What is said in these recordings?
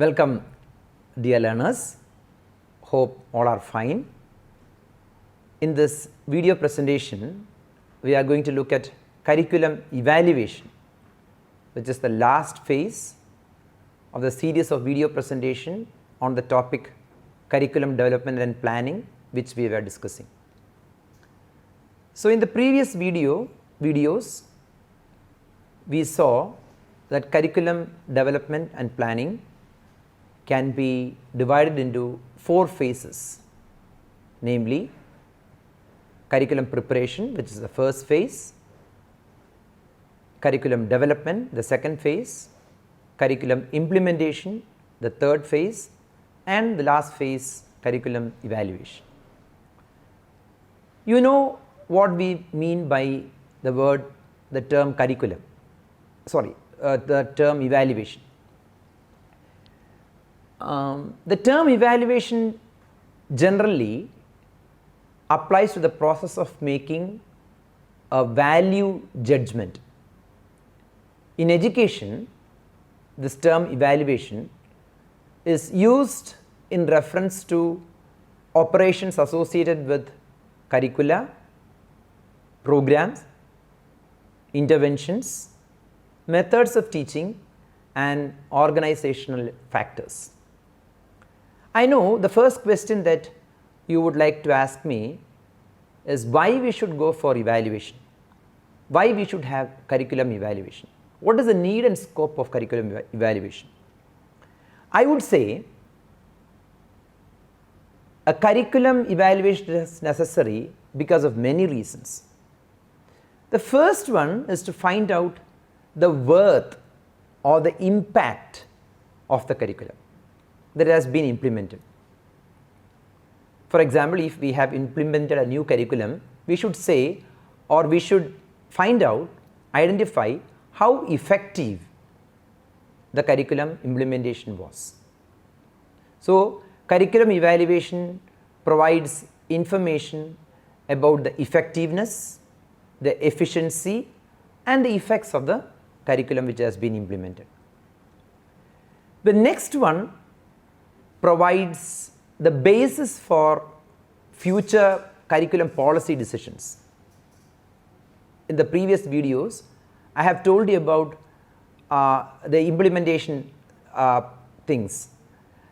Welcome, dear learners. Hope all are fine. In this video presentation, we are going to look at curriculum evaluation, which is the last phase of the series of video presentation on the topic curriculum development and planning, which we were discussing. So, in the previous videos, we saw that curriculum development and planning can be divided into 4 phases, namely curriculum preparation, which is the first phase, curriculum development, the second phase, curriculum implementation, the third phase, and the last phase, curriculum evaluation. You know what we mean by the term curriculum, the term evaluation. The term evaluation generally applies to the process of making a value judgment. In education, this term evaluation is used in reference to operations associated with curricula, programs, interventions, methods of teaching, and organizational factors. I know the first question that you would like to ask me is why we should go for evaluation, why we should have curriculum evaluation, what is the need and scope of curriculum evaluation. I would say a curriculum evaluation is necessary because of many reasons. The first one is to find out the worth or the impact of the curriculum that has been implemented. For example, if we have implemented a new curriculum, we should say, or we should find out, identify how effective the curriculum implementation was. So, curriculum evaluation provides information about the effectiveness, the efficiency, and the effects of the curriculum which has been implemented. The next one provides the basis for future curriculum policy decisions. In the previous videos, I have told you about the implementation things.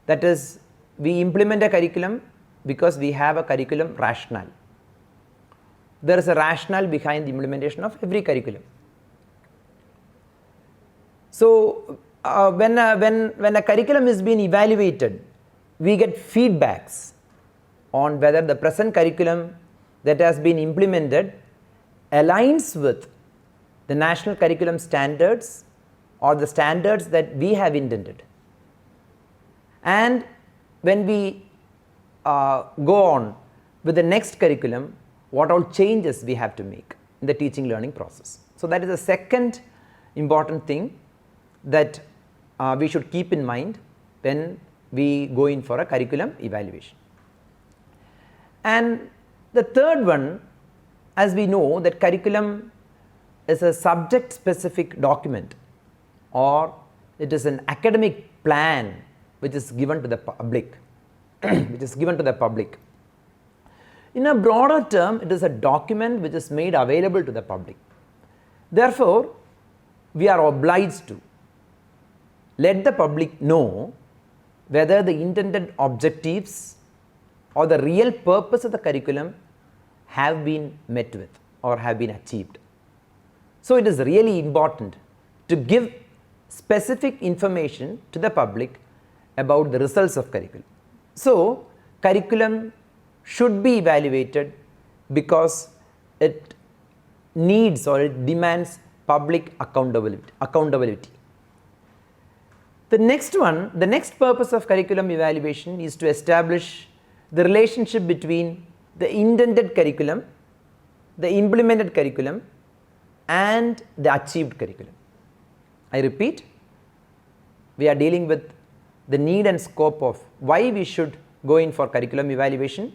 That is, we implement a curriculum because we have a curriculum rationale. There is a rationale behind the implementation of every curriculum. So, when a curriculum is being evaluated, we get feedbacks on whether the present curriculum that has been implemented aligns with the national curriculum standards or the standards that we have intended. And when we go on with the next curriculum, what all changes we have to make in the teaching learning process. So, that is the second important thing that we should keep in mind when we go in for a curriculum evaluation. And the third one, as we know that curriculum is a subject specific document, or it is an academic plan which is given to the public In a broader term, it is a document which is made available to the public. Therefore, we are obliged to let the public know whether the intended objectives or the real purpose of the curriculum have been met with or have been achieved. So, it is really important to give specific information to the public about the results of curriculum. So, curriculum should be evaluated because it needs or it demands public accountability. The next purpose of curriculum evaluation is to establish the relationship between the intended curriculum, the implemented curriculum, and the achieved curriculum. I repeat, we are dealing with the need and scope of why we should go in for curriculum evaluation.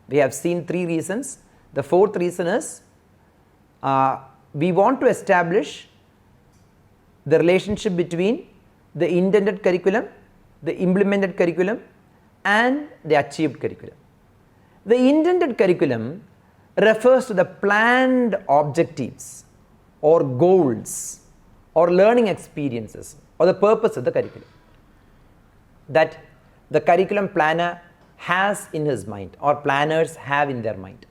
We have seen 3 reasons. The 4th reason is we want to establish the relationship between the intended curriculum, the implemented curriculum, and the achieved curriculum. The intended curriculum refers to the planned objectives or goals or learning experiences or the purpose of the curriculum that the curriculum planner has in his mind or planners have in their mind.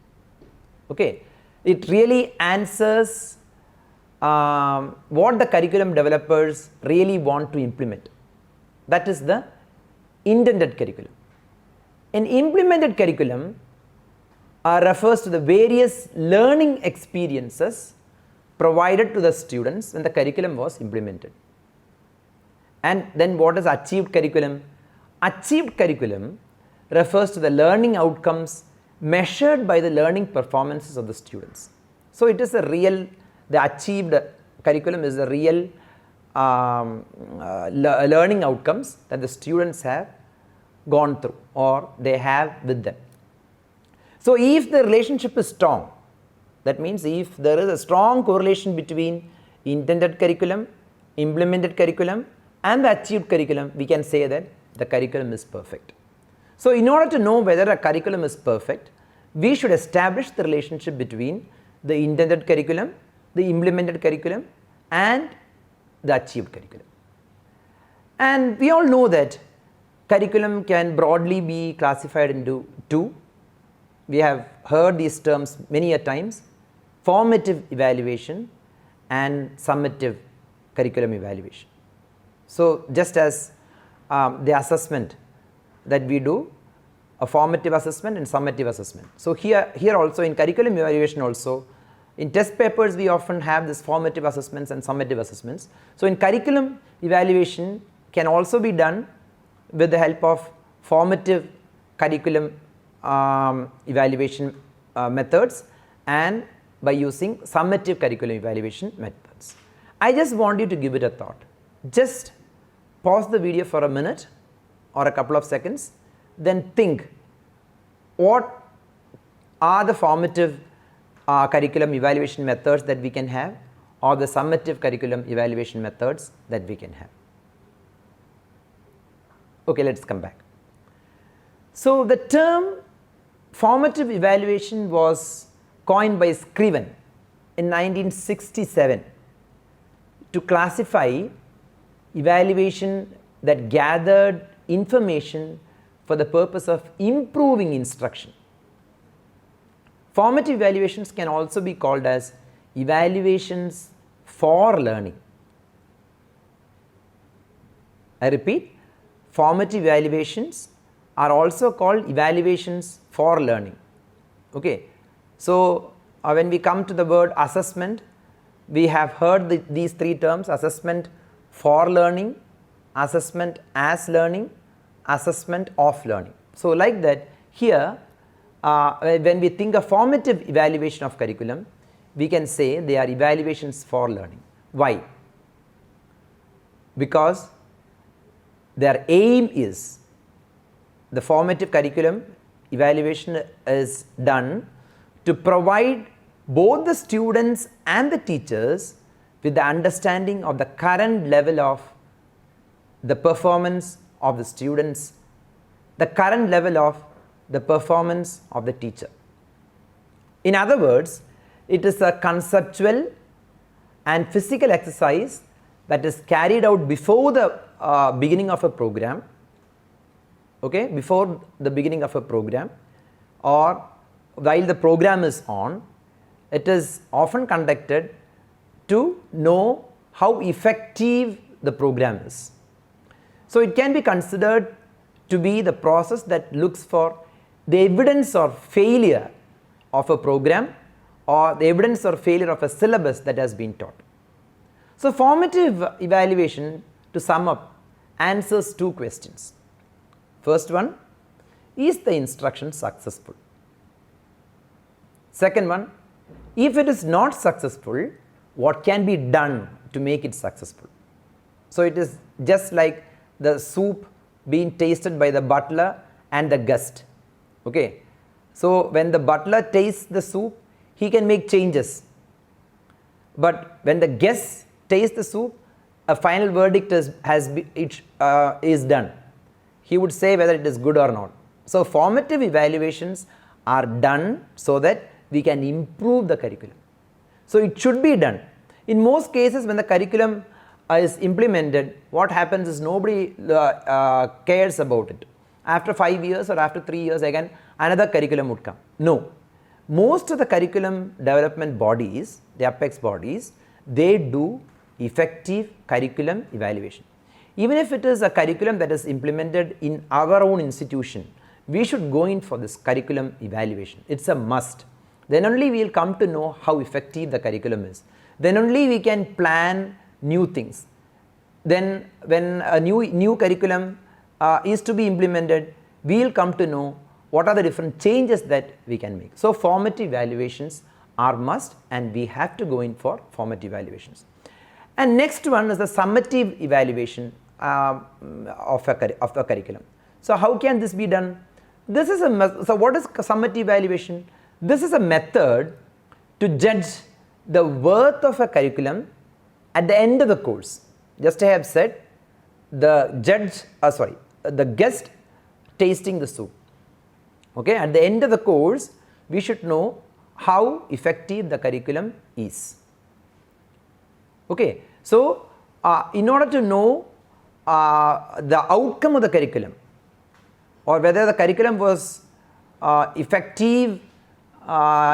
Okay, it really answers what the curriculum developers really want to implement. That is the intended curriculum. An implemented curriculum refers to the various learning experiences provided to the students when the curriculum was implemented. And then what is achieved curriculum? Achieved curriculum refers to the learning outcomes measured by the learning performances of the students. So it is the achieved curriculum is the real learning outcomes that the students have gone through or they have with them. So if the relationship is strong, that means if there is a strong correlation between intended curriculum, implemented curriculum and the achieved curriculum, we can say that the curriculum is perfect. So in order to know whether a curriculum is perfect, we should establish the relationship between the intended curriculum, the implemented curriculum and the achieved curriculum. And we all know that curriculum can broadly be classified into two. We have heard these terms many a times: formative evaluation and summative curriculum evaluation. So just as the assessment that we do, a formative assessment and summative assessment. So here also in curriculum evaluation also, in test papers we often have this formative assessments and summative assessments. So in curriculum evaluation can also be done with the help of formative curriculum evaluation methods and by using summative curriculum evaluation methods. I just want you to give it a thought. Just pause the video for a minute or a couple of seconds, then think what are the formative curriculum evaluation methods that we can have or the summative curriculum evaluation methods that we can have. Okay, let's come back. So the term formative evaluation was coined by Scriven in 1967 to classify evaluation that gathered information for the purpose of improving instruction. Formative evaluations can also be called as evaluations for learning. I repeat, formative evaluations are also called evaluations for learning. Okay. So when we come to the word assessment, we have heard these three terms: assessment for learning, assessment as learning, assessment of learning. So like that, here when we think of formative evaluation of curriculum, we can say they are evaluations for learning. Why? Because their aim is, the formative curriculum evaluation is done to provide both the students and the teachers with the understanding of the current level of the performance of the students, the current level of the performance of the teacher. In other words, it is a conceptual and physical exercise that is carried out before the beginning of a program, okay, before the beginning of a program or while the program is on. It is often conducted to know how effective the program is. So it can be considered to be the process that looks for the evidence or failure of a program or the evidence or failure of a syllabus that has been taught. So formative evaluation, to sum up, answers two questions. First one, is the instruction successful? Second one, if it is not successful, what can be done to make it successful? So it is just like the soup being tasted by the butler and the guest. Okay. So when the butler tastes the soup, he can make changes. But when the guest tastes the soup, a final verdict is done. he would say whether it is good or not. So, formative evaluations are done so that we can improve the curriculum. So, it should be done. In most cases, when the curriculum is implemented, what happens is nobody cares about it. After 5 years or after 3 years, again another curriculum would come. No. Most of the curriculum development bodies, the apex bodies, they do effective curriculum evaluation. Even if it is a curriculum that is implemented in our own institution, we should go in for this curriculum evaluation. It's a must. Then only we will come to know how effective the curriculum is. Then only we can plan new things. Then when a new curriculum is to be implemented, we will come to know what are the different changes that we can make. So, formative evaluations are must, and we have to go in for formative evaluations. And next one is the summative evaluation of the curriculum. So, how can this be done? This is so what is summative evaluation? This is a method to judge the worth of a curriculum at the end of the course. Just I have said, the guest tasting the soup. Okay, at the end of the course, we should know how effective the curriculum is. Okay, so in order to know the outcome of the curriculum, or whether the curriculum was effective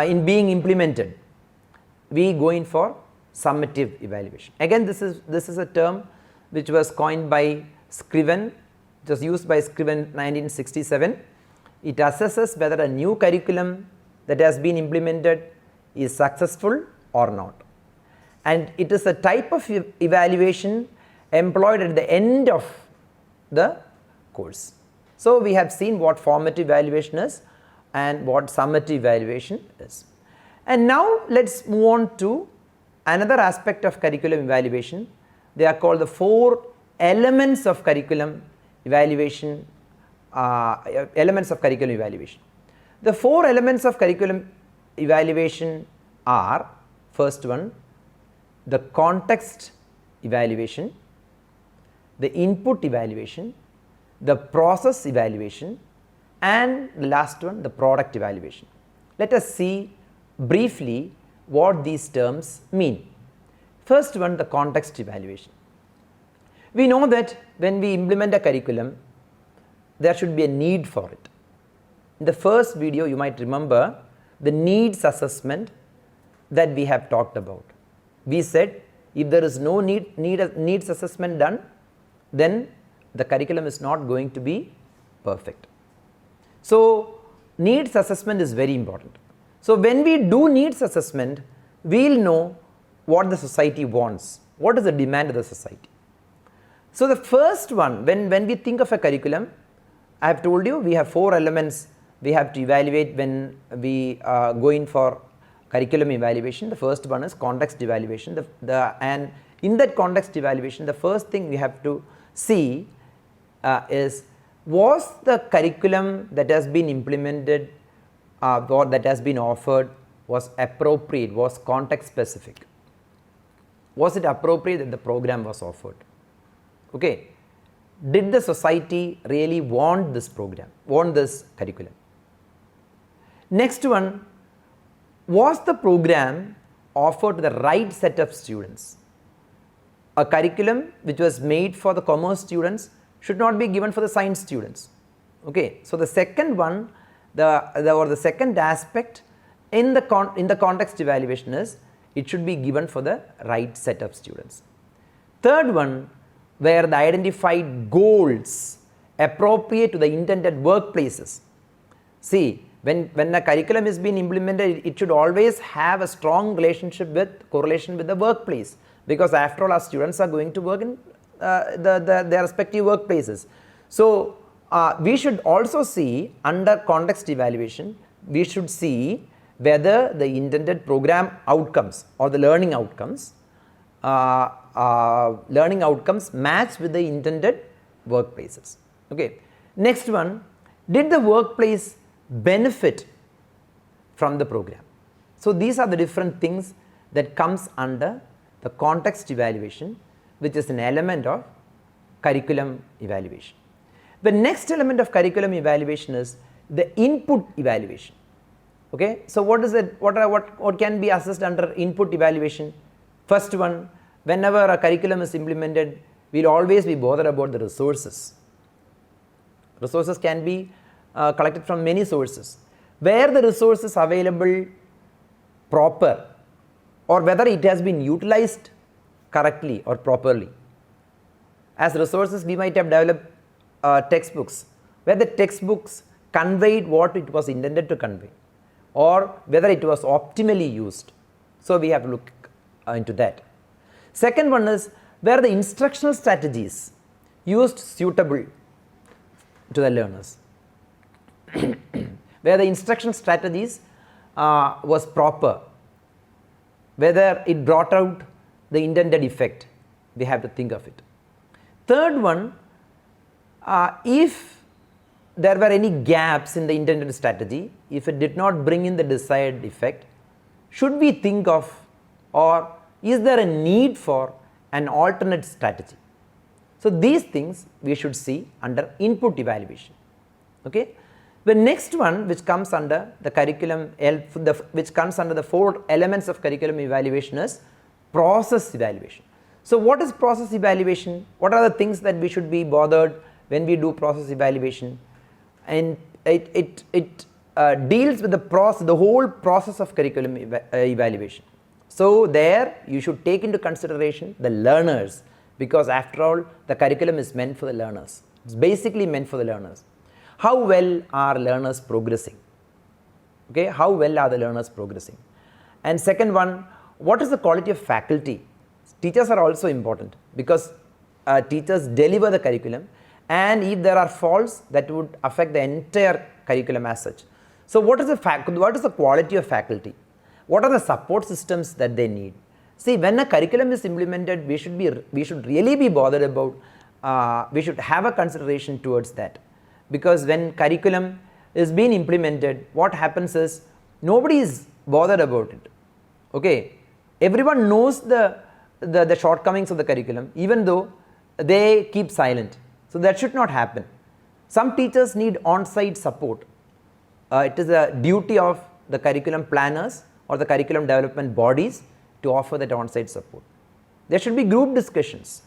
in being implemented, we go in for summative evaluation. Again, this is a term which was coined by Scriven. It was used by Scriven 1967. It assesses whether a new curriculum that has been implemented is successful or not. And it is a type of evaluation employed at the end of the course. So, we have seen what formative evaluation is and what summative evaluation is. And now, let us move on to another aspect of curriculum evaluation. They are called the 4 elements of curriculum evaluation. The 4 elements of curriculum evaluation are: first one, the context evaluation, the input evaluation, the process evaluation, and the last one, the product evaluation. Let us see briefly what these terms mean. First one, the context evaluation. We know that when we implement a curriculum, there should be a need for it. In the first video, you might remember the needs assessment that we have talked about. We said if there is no needs assessment done, then the curriculum is not going to be perfect. So, needs assessment is very important. So, when we do needs assessment, we will know what the society wants, what is the demand of the society. So, the first one, when we think of a curriculum, I have told you we have 4 elements we have to evaluate when we go in for curriculum evaluation. The first one is context evaluation, and in that context evaluation, the first thing we have to see is, was the curriculum that has been implemented or that has been offered was appropriate, was context specific. Was it appropriate that the program was offered? Okay. Did the society really want this program, want this curriculum? Next one, was the program offered to the right set of students? A curriculum which was made for the commerce students should not be given for the science students. Okay. So, the second one, the second aspect in the context evaluation is, it should be given for the right set of students. Third one, where the identified goals appropriate to the intended workplaces. See, when a curriculum is being implemented, it should always have a strong correlation with the workplace, because after all, our students are going to work in their respective workplaces. So, we should also see, under context evaluation, we should see whether the intended program outcomes or the learning outcomes match with the intended workplaces. Okay. Next one, did the workplace benefit from the program? So, these are the different things that comes under the context evaluation, which is an element of curriculum evaluation. The next element of curriculum evaluation is the input evaluation. Okay, so what is it? What can be assessed under input evaluation? First one, whenever a curriculum is implemented, we'll always be bothered about the resources. Resources can be collected from many sources. Where the resource is available proper, or whether it has been utilized correctly or properly. As resources, we might have developed textbooks, where the textbooks conveyed what it was intended to convey, or whether it was optimally used. So we have to look into that. Second one is where the instructional strategies used suitable to the learners. Where the instruction strategies was proper, whether it brought out the intended effect, we have to think of it. Third one, if there were any gaps in the intended strategy, if it did not bring in the desired effect, should we think of, or is there a need for an alternate strategy? So these things we should see under input evaluation. Okay. The next one, which comes under the curriculum, which comes under the 4 elements of curriculum evaluation, is process evaluation. So what is process evaluation? What are the things that we should be bothered when we do process evaluation? And it deals with the whole process of curriculum evaluation. So there you should take into consideration the learners, because after all the curriculum is meant for the learners. It's basically meant for the learners. How well are learners progressing? Okay, how well are the learners progressing? And second one, what is the quality of faculty? Teachers are also important, because teachers deliver the curriculum, and if there are faults, that would affect the entire curriculum as such. So what is the quality of faculty? What are the support systems that they need? See, when a curriculum is implemented, we should really be bothered about, we should have a consideration towards that. Because when curriculum is being implemented, what happens is nobody is bothered about it. Okay, everyone knows the shortcomings of the curriculum, even though they keep silent. So that should not happen. Some teachers need on-site support. It is a duty of the curriculum planners or the curriculum development bodies to offer that on-site support. There should be group discussions.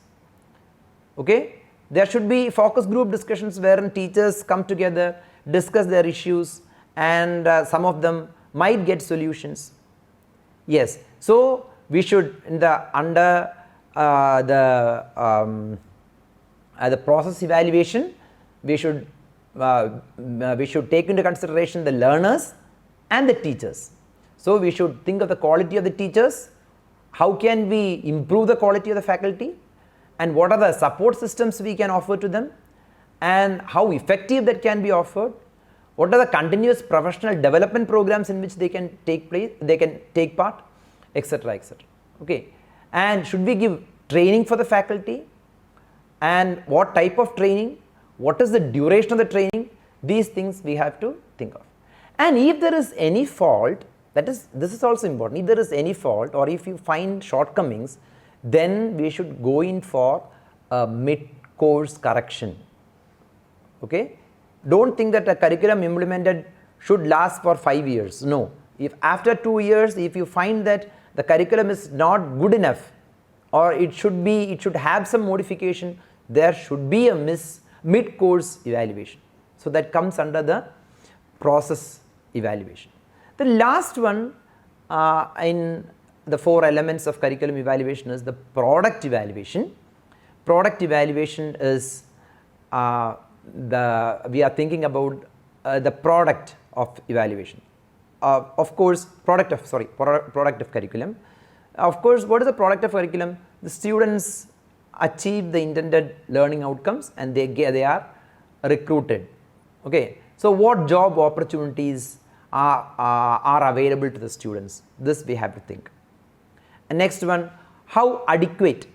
Okay, there should be focus group discussions wherein teachers come together, discuss their issues, and some of them might get solutions. Yes, so we should under the process evaluation, we should take into consideration the learners and the teachers. So we should think of the quality of the teachers, how can we improve the quality of the faculty, and what are the support systems we can offer to them, and how effective that can be offered, what are the continuous professional development programs in which they can take part, etc., etc. Okay, and should we give training for the faculty, and what type of training, what is the duration of the training? These things we have to think of. And if there is any fault, this is also important, if there is any fault or if you find shortcomings, then we should go in for a mid-course correction. Okay, don't think that a curriculum implemented should last for 5 years. No, if after 2 years, if you find that the curriculum is not good enough, or it should have some modification, there should be a mid-course evaluation. So that comes under the process evaluation. The last one in the 4 elements of curriculum evaluation is the product evaluation. Product evaluation is we are thinking about the product of evaluation. Of course, product of curriculum. Of course, what is the product of curriculum? The students achieve the intended learning outcomes and they are recruited. Okay, so what job opportunities are available to the students? This we have to think. And next one, how adequate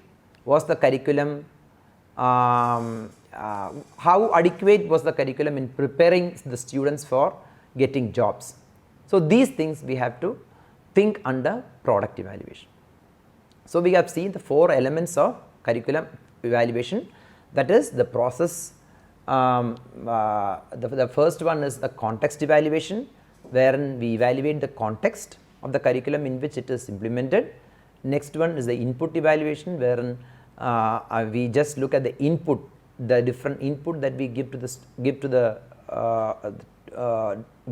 was the curriculum? How adequate was the curriculum in preparing the students for getting jobs? So these things we have to think under product evaluation. So we have seen the 4 elements of curriculum evaluation, that is the process the first one is the context evaluation, wherein we evaluate the context of the curriculum in which it is implemented. Next one is the input evaluation, wherein we just look at the input, the different input that we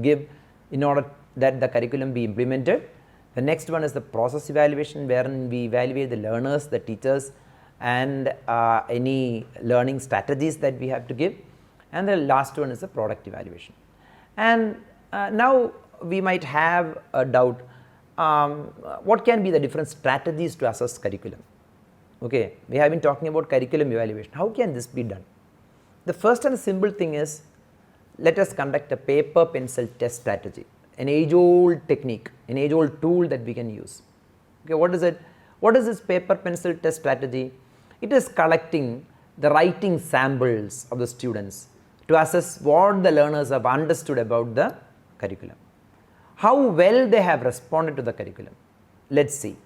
give in order that the curriculum be implemented. The next one is the process evaluation, wherein we evaluate the learners, the teachers, and any learning strategies that we have to give. And the last one is the product evaluation. And now we might have a doubt, what can be the different strategies to assess curriculum? Okay, we have been talking about curriculum evaluation. How can this be done? The first and simple thing is, let us conduct a paper pencil test strategy, an age-old technique, an age-old tool that we can use. Okay, what is it? What is this paper pencil test strategy? It is collecting the writing samples of the students to assess what the learners have understood about the curriculum, how well they have responded to the curriculum. Let's see.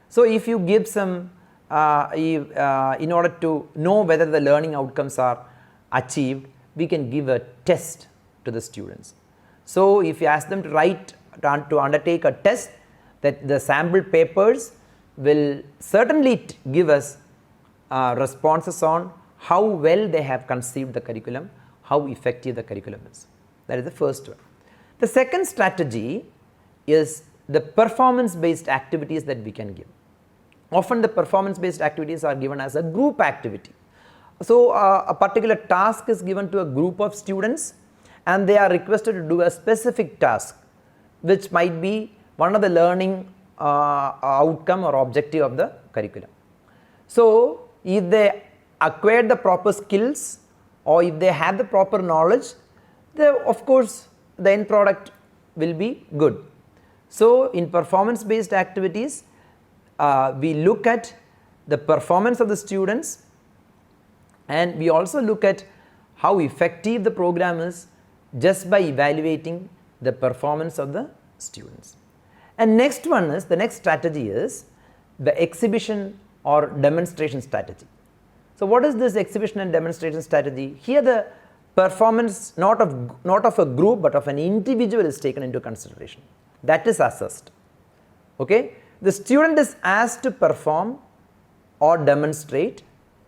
So if you give some, in order to know whether the learning outcomes are achieved, we can give a test to the students. So if you ask them to write, to undertake a test, that the sample papers will certainly give us responses on how well they have conceived the curriculum, how effective the curriculum is. That is the first one. The second strategy is the performance based activities that we can give. Often the performance based activities are given as a group activity. So a particular task is given to a group of students, and they are requested to do a specific task, which might be one of the learning outcome or objective of the curriculum. So if they acquire the proper skills, or if they have the proper knowledge, then of course the end product will be good. So in performance based activities, we look at the performance of the students, and we also look at how effective the program is just by evaluating the performance of the students. And next one is, the next strategy is the exhibition or demonstration strategy. So what is this exhibition and demonstration strategy? Here the performance not of a group but of an individual is taken into consideration. That is assessed. Okay? The student is asked to perform or demonstrate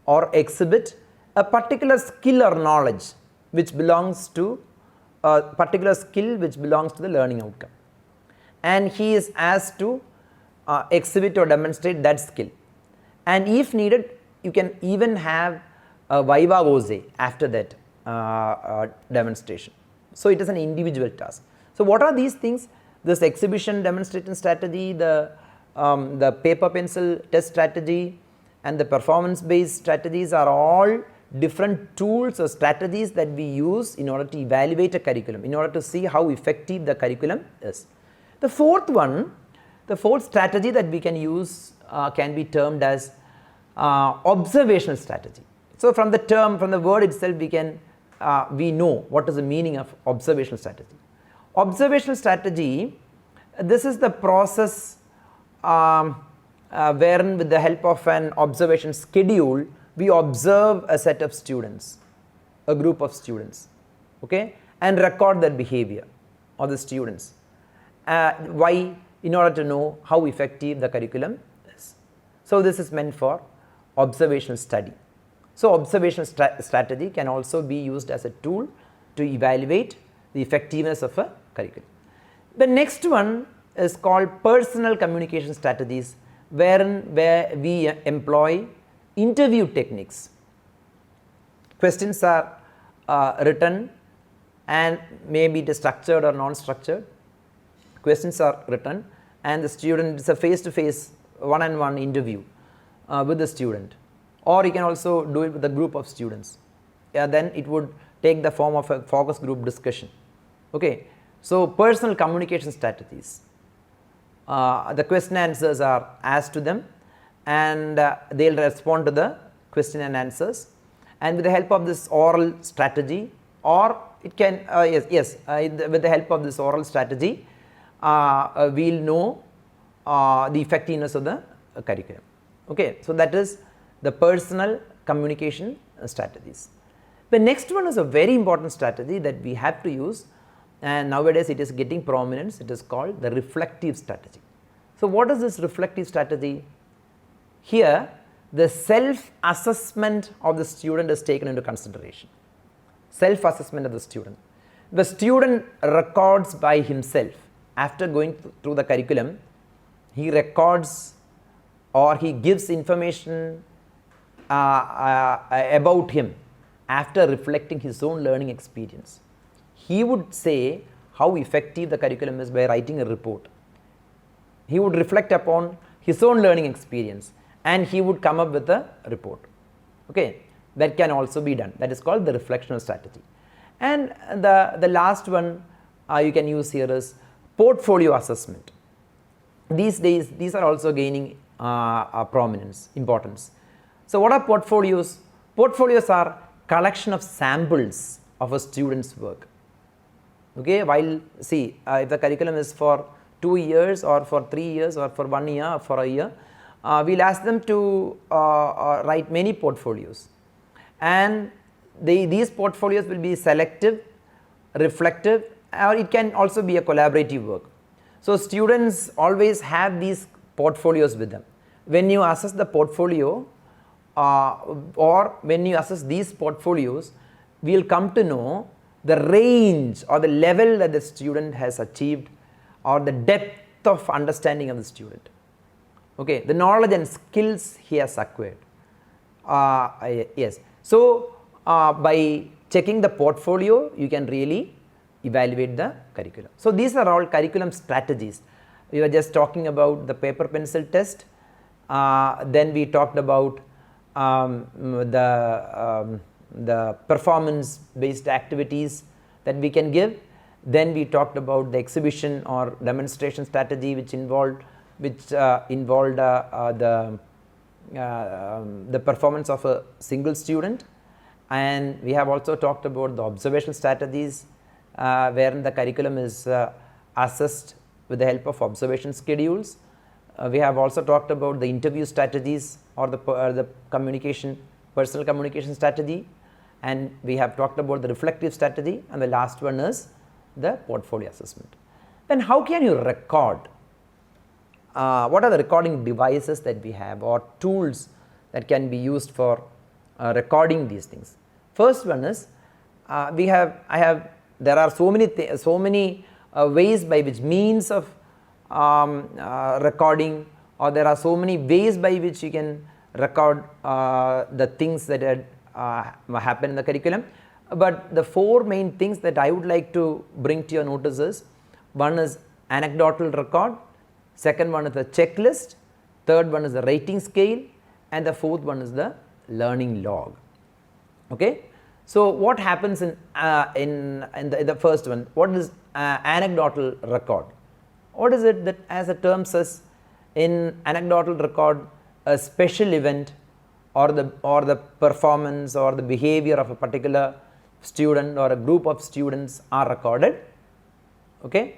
or exhibit a particular skill or knowledge which belongs to a particular skill which belongs to the learning outcome, and he is asked to exhibit or demonstrate that skill. And if needed, you can even have a viva voce after that demonstration. So it is an individual task. So what are these things? This exhibition demonstration strategy, the paper pencil test strategy, and the performance based strategies are all different tools or strategies that we use in order to evaluate a curriculum, in order to see how effective the curriculum is. The fourth one, the fourth strategy that we can use can be termed as observational strategy. So from the term, from the word itself, we know what is the meaning of observational strategy. Observational strategy, this is the process wherein with the help of an observation schedule, we observe a set of students, a group of students, okay, and record their behavior of the students. Why? In order to know how effective the curriculum is. So this is meant for observational study. So observational strategy can also be used as a tool to evaluate the effectiveness of a curriculum. The next one is called personal communication strategies, where we employ interview techniques. Questions are written, and maybe it is structured or non-structured. Questions are written, and the student, it's a face-to-face, one-on-one interview with the student, or you can also do it with a group of students. Then it would take the form of a focus group discussion. Okay, so personal communication strategies. The question answers are asked to them, and they'll respond to the question and answers, and with the help of this oral strategy, or it can with the help of this oral strategy, we'll know the effectiveness of the curriculum. Okay, so that is the personal communication strategies. The next one is a very important strategy that we have to use, and nowadays it is getting prominence. It is called the reflective strategy. So what is this reflective strategy? Here the self-assessment of the student is taken into consideration. Self-assessment of the student. The student records by himself. After going through the curriculum, he records or he gives information about him after reflecting his own learning experience. He would say how effective the curriculum is by writing a report. He would reflect upon his own learning experience and he would come up with a report. Okay, that can also be done. That is called the reflectional strategy. And the last one you can use here is portfolio assessment. These days these are also gaining prominence, importance. So what are portfolios? Portfolios are collection of samples of a student's work. Okay, while see if the curriculum is for 2 years or for 3 years or for 1 year or for a year, we'll ask them to write many portfolios, and these portfolios will be selective, reflective, or it can also be a collaborative work. So students always have these portfolios with them. When you assess the portfolio or when you assess these portfolios, we will come to know the range or the level that the student has achieved or the depth of understanding of the student. Okay, the knowledge and skills he has acquired. Yes. So by checking the portfolio, you can really evaluate the curriculum. So these are all curriculum strategies. We were just talking about the paper pencil test. Then we talked about the performance based activities that we can give. Then we talked about the exhibition or demonstration strategy which involved the performance of a single student. And we have also talked about the observational strategies wherein the curriculum is assessed with the help of observation schedules. We have also talked about the interview strategies or the personal communication strategy, and we have talked about the reflective strategy, and the last one is the portfolio assessment. Then how can you record? What are the recording devices that we have or tools that can be used for recording these things? First one is there are so many ways by which means of recording, or there are so many ways by which you can record the things that had happened in the curriculum. But the 4 main things that I would like to bring to your notice is, one is anecdotal record, second one is the checklist, third one is the rating scale, and the fourth one is the learning log. Okay. So what happens in the first one? What is anecdotal record? What is it that, as the term says, in anecdotal record, a special event or the performance or the behavior of a particular student or a group of students are recorded. Okay,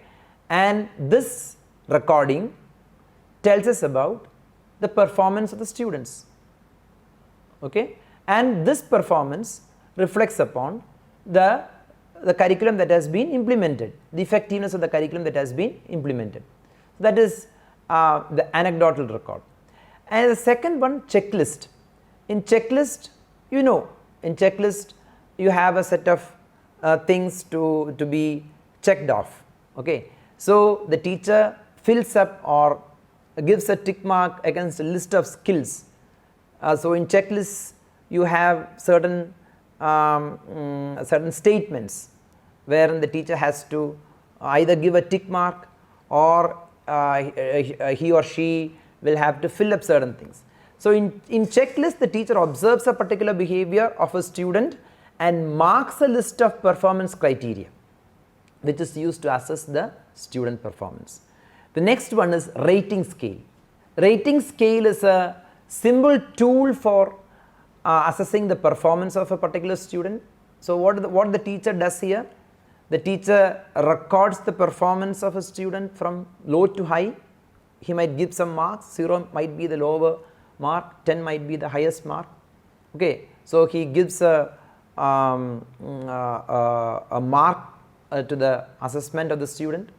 and this recording tells us about the performance of the students. Okay, and this performance reflects upon the curriculum that has been implemented, the effectiveness of the curriculum that has been implemented. That is the anecdotal record. And the second one, checklist. In checklist, you have a set of things to be checked off. Okay, so the teacher fills up or gives a tick mark against a list of skills. So in checklists, you have certain statements wherein the teacher has to either give a tick mark or he or she will have to fill up certain things. So in checklist, the teacher observes a particular behavior of a student and marks a list of performance criteria which is used to assess the student performance. The next one is rating scale. Rating scale is a simple tool for assessing the performance of a particular student. So what the teacher does here? The teacher records the performance of a student from low to high. He might give some marks. 0 might be the lower mark, 10 might be the highest mark. Okay, so he gives a a mark to the assessment of the student.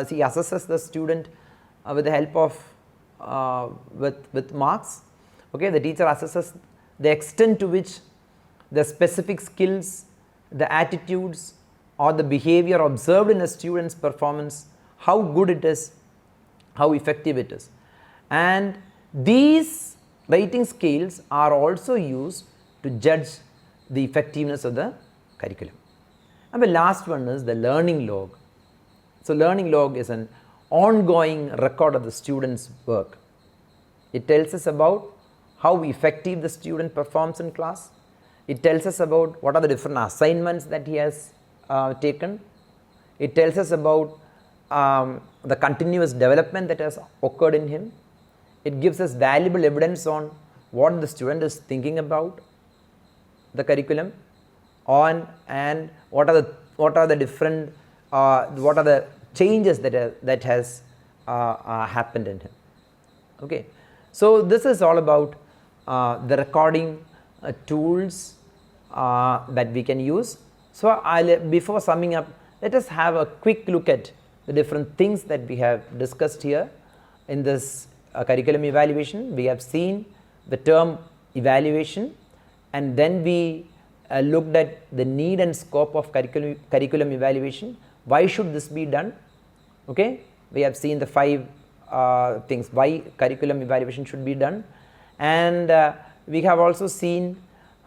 He assesses the student with the help of with marks. Okay, the teacher assesses the extent to which the specific skills, the attitudes or the behavior observed in a student's performance, how good it is, how effective it is. And these rating scales are also used to judge the effectiveness of the curriculum. And the last one is the learning log. So, learning log is an ongoing record of the student's work. It tells us about how effective the student performs in class. It tells us about what are the different assignments that he has taken. It tells us about the continuous development that has occurred in him. It gives us valuable evidence on what the student is thinking about the curriculum on, and what are the different what are the changes that has happened in him. Okay. So, this is all about the recording tools that we can use. So, before summing up, let us have a quick look at the different things that we have discussed here in this curriculum evaluation. We have seen the term evaluation, and then we looked at the need and scope of curriculum evaluation. Why should this be done? Okay, we have seen the 5 things why curriculum evaluation should be done, and we have also seen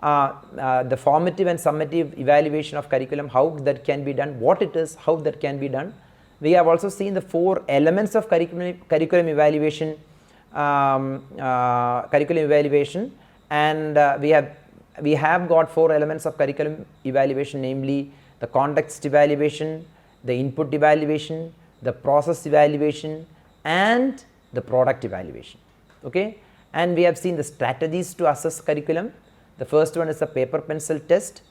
the formative and summative evaluation of curriculum, how that can be done, what it is, how that can be done. We have also seen the 4 elements of curriculum evaluation, and we have got 4 elements of curriculum evaluation, namely the context evaluation, the input evaluation, the process evaluation, and the product evaluation. Okay, and we have seen the strategies to assess curriculum. The first one is the paper pencil test.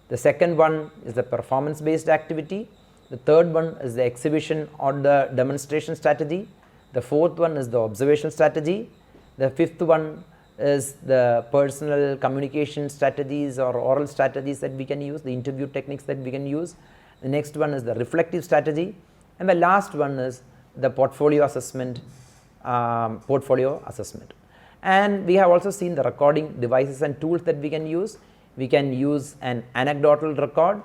The second one is the performance based activity. The third one is the exhibition or the demonstration strategy. The fourth one is the observational strategy. The fifth one is the personal communication strategies or oral strategies that we can use, the interview techniques that we can use. The next one is the reflective strategy, and the last one is the portfolio assessment. And we have also seen the recording devices and tools that we can use. We can use an anecdotal record.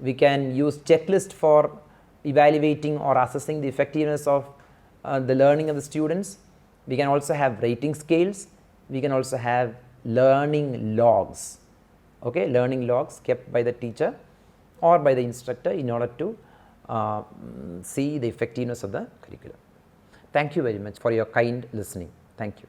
We can use checklist for evaluating or assessing the effectiveness of the learning of the students. We can also have rating scales. We can also have learning logs. Okay, learning logs kept by the teacher or by the instructor in order to see the effectiveness of the curriculum. Thank you very much for your kind listening. Thank you.